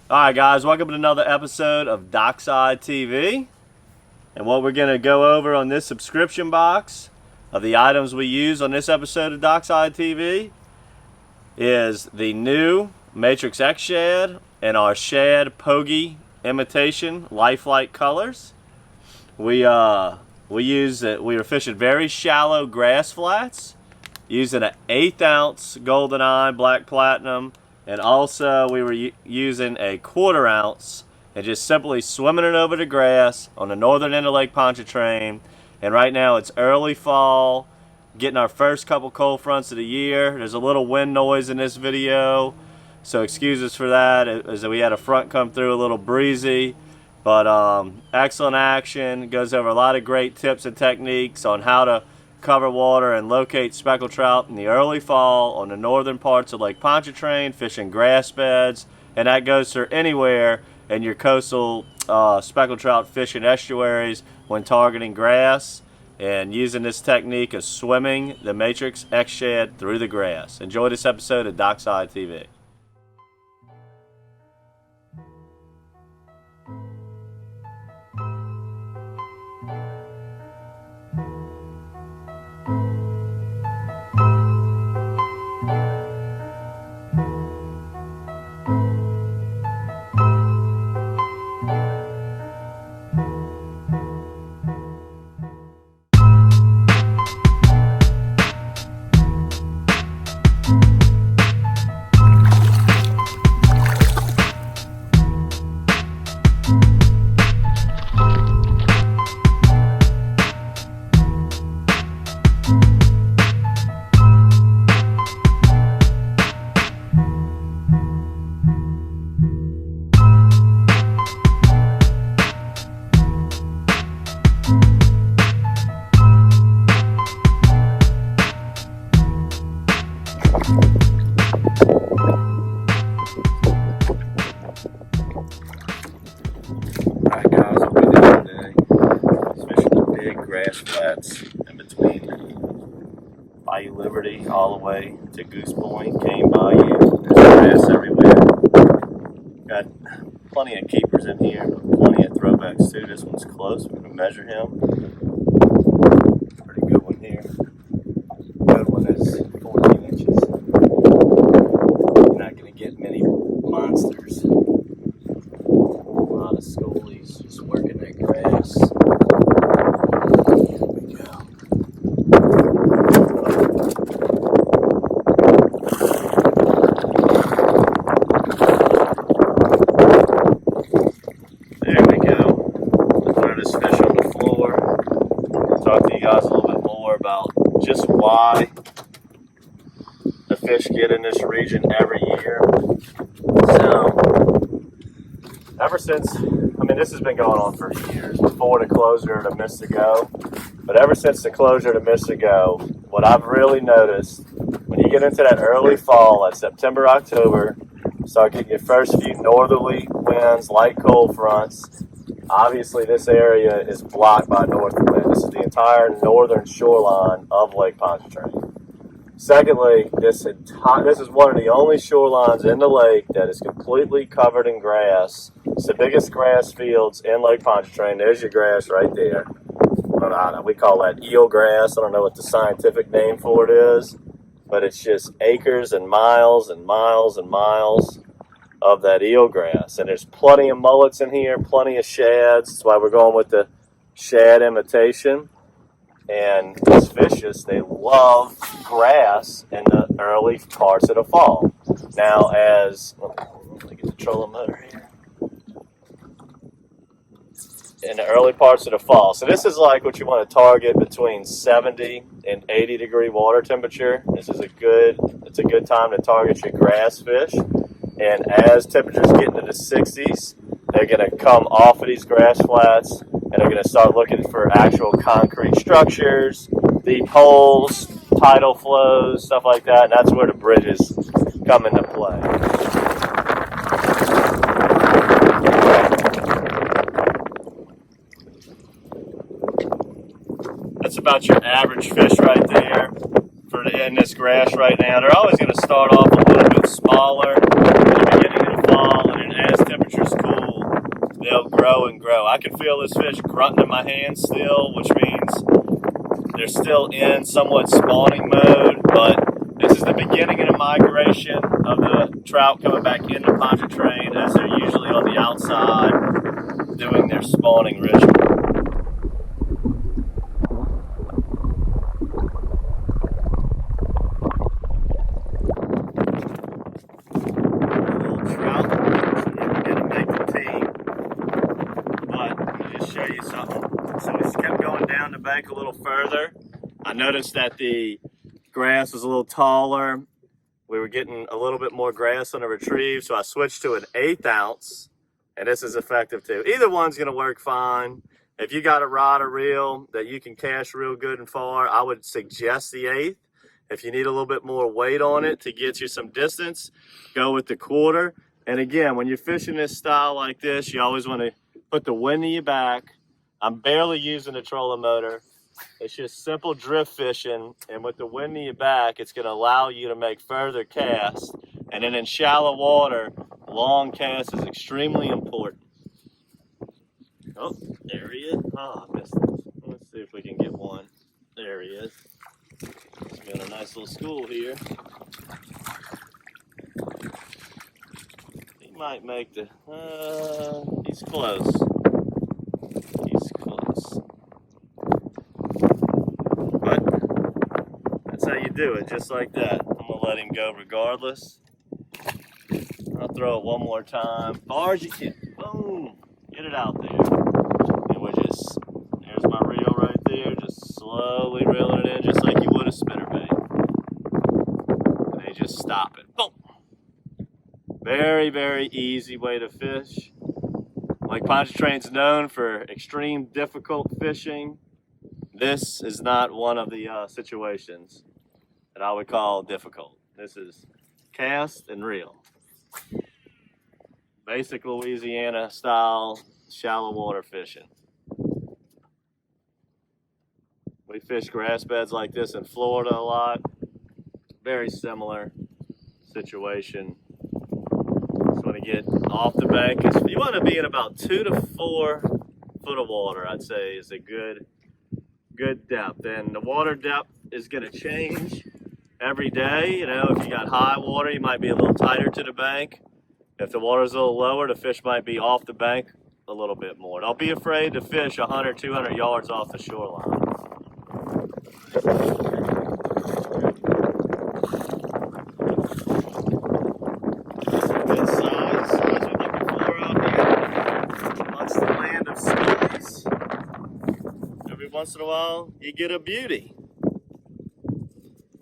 Alright guys, welcome to another episode of Dockside TV. And what we're going to go over on this subscription box of the items we use on this episode of Dockside TV is the new Matrix Xshad and our Shad Pogie imitation lifelike colors. We were fishing very shallow grass flats using an 1/8 ounce GoldenEye Black Platinum, and also we were using a 1/4 ounce and just simply swimming it over the grass on the northern end of Lake Pontchartrain. And right now it's early fall, getting our first couple cold fronts of the year. There's a little wind noise in this video, so excuse us for that, as we had a front come through, a little breezy. But excellent action, goes over a lot of great tips and techniques on how to cover water and locate speckled trout in the early fall on the northern parts of Lake Pontchartrain, fishing grass beds, and that goes for anywhere in your coastal speckled trout fishing estuaries when targeting grass and using this technique of swimming the Matrix Xshad through the grass. Enjoy this episode of Dockside TV. Alright guys, what we're doing today is fishing the big grass flats in between Bayou Liberty all the way to Goose Point, Cane Bayou. There's grass everywhere. Got plenty of keepers in here, but plenty of throwbacks too. This one's close. We're going to measure him. Pretty good one here. Good one is 14 inches. You're not going to get many monsters. A lot of schoolies just working that grass. Here we go. There we go. Let's throw this fish on the floor. Talk to you guys a little bit more about just why the fish get in this region every year. So, ever since, this has been going on for years, before the closure to Mystico, but ever since the closure to Mystico, what I've really noticed, when you get into that early fall, at September, October, start getting your first few northerly winds, light cold fronts. Obviously this area is blocked by north wind. This is the entire northern shoreline of Lake Pontchartrain. Secondly, this is one of the only shorelines in the lake that is completely covered in grass. It's the biggest grass fields in Lake Pontchartrain. There's your grass right there. I don't know, we call that eel grass. I don't know what the scientific name for it is, but it's just acres and miles and miles and miles of that eel grass. And there's plenty of mullets in here, plenty of shads. That's why we're going with the shad imitation. And these fishes, they love grass in the early parts of the fall. Now, let me get the trolling motor here. In the early parts of the fall. So this is like what you want to target between 70 and 80 degree water temperature. This is it's a good time to target your grass fish. And as temperatures get into the 60s, they're going to come off of these grass flats and they're going to start looking for actual concrete structures, deep holes, tidal flows, stuff like that. And that's where the bridges come into play. That's about your average fish right there in this grass right now. They're always going to start off a little bit smaller at the beginning of the fall, and then as temperatures grow and grow. I can feel this fish grunting in my hands still, which means they're still in somewhat spawning mode, but this is the beginning of the migration of the trout coming back into Pontchartrain, as they're usually on the outside doing their spawning ritual. Little trout, so we're gonna make the team. But let me just show you something. So we just kept going down the bank a little further. I noticed that the grass was a little taller. We were getting a little bit more grass on the retrieve, so I switched to an 1/8 ounce, and this is effective too. Either one's gonna work fine. If you got a rod or reel that you can cast real good and far, I would suggest the 1/8. If you need a little bit more weight on it to get you some distance, go with the 1/4. And again, when you're fishing this style like this, you always wanna put the wind in your back. I'm barely using a trolling motor. It's just simple drift fishing, and with the wind in your back, it's going to allow you to make further casts. And then in shallow water, long cast is extremely important. Oh, there he is. Oh, I missed it. Let's see if we can get one. There he is. He's got a nice little school here. He might make the, he's close. He's close. But that's how you do it, just like that. I'm gonna let him go regardless. I'll throw it one more time. Far as you can. Boom! Get it out there. And we just, there's my reel right there, just slowly reeling it in, just like you would a spinnerbait. And then just stop it. Boom! Very, very easy way to fish. Like Pontchartrain's known for extreme difficult fishing. This is not one of the situations that I would call difficult. This is cast and reel. Basic Louisiana style shallow water fishing. We fish grass beds like this in Florida a lot. Very similar situation. Just want to get off the bank. You want to be in about 2 to 4 foot of water, I'd say, is a good depth. And the water depth is going to change every day. You know, if you got high water, you might be a little tighter to the bank. If the water's a little lower, the fish might be off the bank a little bit more. Don't be afraid to fish 100, 200 yards off the shoreline. Good size, what you're looking for out here. Amongst the land of scullies. Every once in a while, you get a beauty.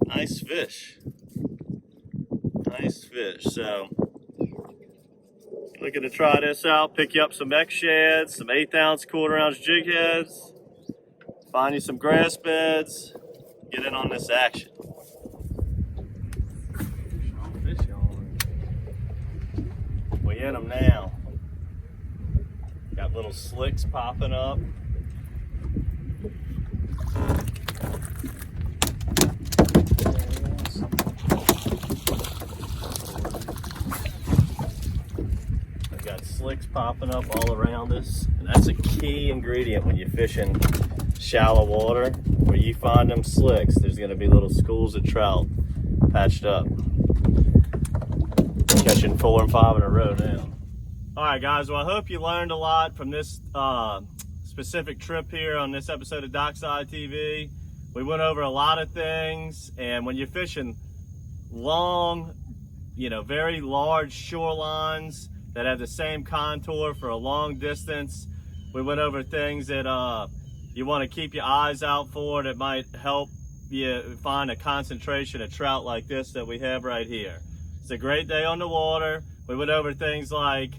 Nice fish. Nice fish. So, looking to try this out, pick you up some Xshad, some 1/8 ounce, 1/4 ounce jig heads, find you some grass beds, get in on this action. Fish on. We in them now. Got little slicks popping up. Slicks popping up all around us, and that's a key ingredient when you're fishing shallow water. Where you find them slicks, there's going to be little schools of trout patched up. Catching 4 and 5 in a row now. All right, guys. Well, I hope you learned a lot from this specific trip here on this episode of Dockside TV. We went over a lot of things, and when you're fishing long, you know, very large shorelines that have the same contour for a long distance, we went over things that you want to keep your eyes out for that might help you find a concentration of trout like this that we have right here. It's a great day on the water. We went over things like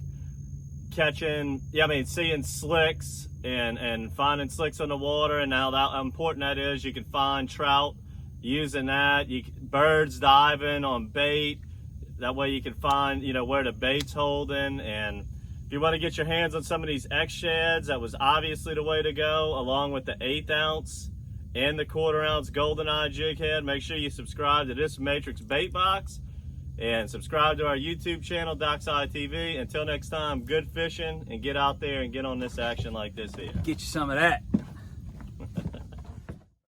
seeing slicks and finding slicks on the water, and how important that is. You can find trout using that. Birds diving on bait. That way you can find, you know, where the bait's holding. And if you want to get your hands on some of these Xshads, that was obviously the way to go, along with the 1/8 ounce and the 1/4 ounce GoldenEye jig head. Make sure you subscribe to this Matrix bait box. And subscribe to our YouTube channel, Dockside TV. Until next time, good fishing, and get out there and get on this action like this here. Get you some of that.